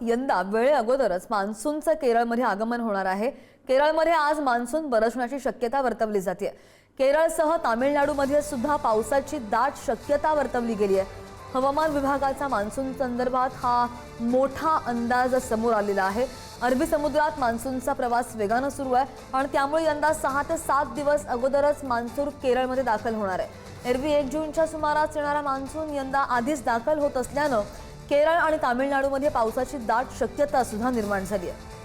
यंदा वेळे अगोदरच मान्सूनचं केरळमध्ये आगमन होणार आहे। केरळमध्ये आज मान्सून बरसण्याची शक्यता वर्तवली जाते। केरळसह तामिळनाडूमध्ये सुद्धा पावसाची दाट शक्यता वर्तवली गेली आहे। हवामान विभागाचा मान्सून संदर्भात हा मोठा अंदाज समोर आलेला आहे। अरबी समुद्रात मान्सूनचा प्रवास वेगाने सुरू आहे आणि त्यामुळे यंदा 6 ते 7 दिवस अगोदरच मान्सून केरळमध्ये दाखल होणार आहे। एरवी 1 जूनच्या सुमारास येणारा मान्सून यंदा आधीच दाखल होत असल्याने केरळ आणि तामिळनाडूमध्ये पावसाची दाट शक्यता सुद्धा निर्माण झाली आहे।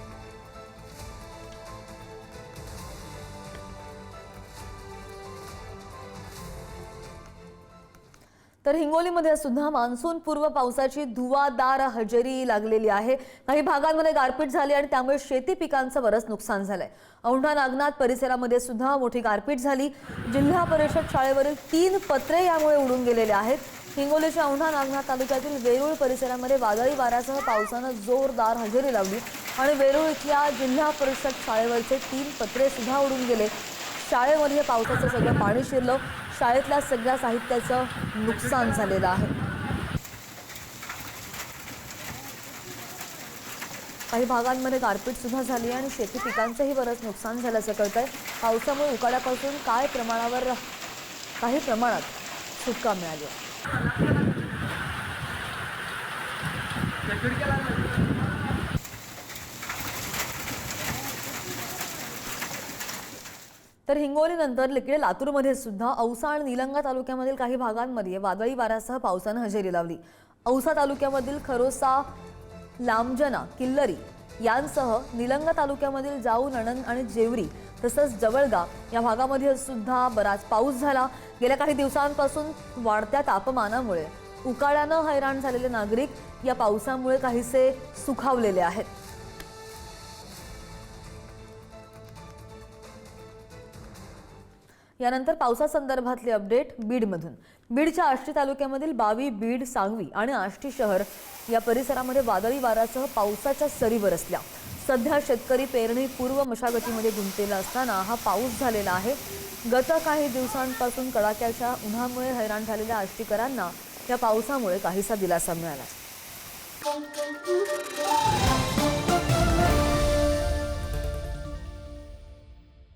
तर हिंगोलीमध्ये सुद्धा मान्सून पूर्व पावसाची धुवाधार हजेरी लागलेली आहे। काही भागांमध्ये गारपीट झाली आणि त्यामुळे शेती पिकांचं बरंच नुकसान झालंय। औंढा नागनाथ परिसरामध्ये सुद्धा मोठी गारपीट झाली। जिल्हा परिषद शाळेवरील 3 पत्रे यामुळे उडून गेलेले आहेत। हिंगोलीच्या औंढा नागनाथ तालुक्यातील वेरूळ परिसरामध्ये वादळी वाऱ्यासह पावसाने जोरदार हजेरी लावली आणि वेरूळ इथल्या जिल्हा परिषद शाळेवरचे 3 पत्रे सुद्धा उडून गेले। शाळेमध्ये पावसाचं सगळं पाणी शिरलं। शाळेतल्या सगळ्या साहित्याचं नुकसान झालेलं आहे। काही भागांमध्ये गारपीट सुद्धा झाली आणि शेती पिकांचंही बरंच नुकसान झाल्याचं कळतंय। पावसामुळे उकाड्यापासून काही प्रमाणात सुटका मिळाली आहे। तर हिंगोलीनंतर इकडे लातूरमध्ये सुद्धा औसा आणि निलंगा तालुक्यामधील काही भागांमध्ये वादळी वाऱ्यासह पावसाने हजेरी लावली। औसा तालुक्यामधील खरोसा, लांबजना, किल्लरी यांसह निलंगा तालुक्यामधील जाऊ, नणंद आणि जेवरी तसंच जवळगा या भागामध्ये सुद्धा बराच पाऊस झाला। गेल्या काही दिवसांपासून वाढत्या तापमानामुळे उकाड्याने हैराण झालेले नागरिक या पावसामुळे काहीसे सुखावलेले आहेत। यानंतर पावसासंदर्भातले अपडेट बीडमधून। बीडच्या आष्टी तालुक्यामधील बावी, बीड, सांगवी आणि आष्टी शहर या परिसरामध्ये वादळी वाऱ्यासह पावसाच्या सरी बरसल्या। सध्या शेतकरी पेरणी पूर्व मशागतीमध्ये गुंतलेला असताना हा पाऊस झालेला आहे। गत काही दिवसांपासून कडाक्याच्या उन्हामुळे हैराण झालेल्या आष्टीकरांना या पावसामुळे काहीसा दिलासा मिळाला।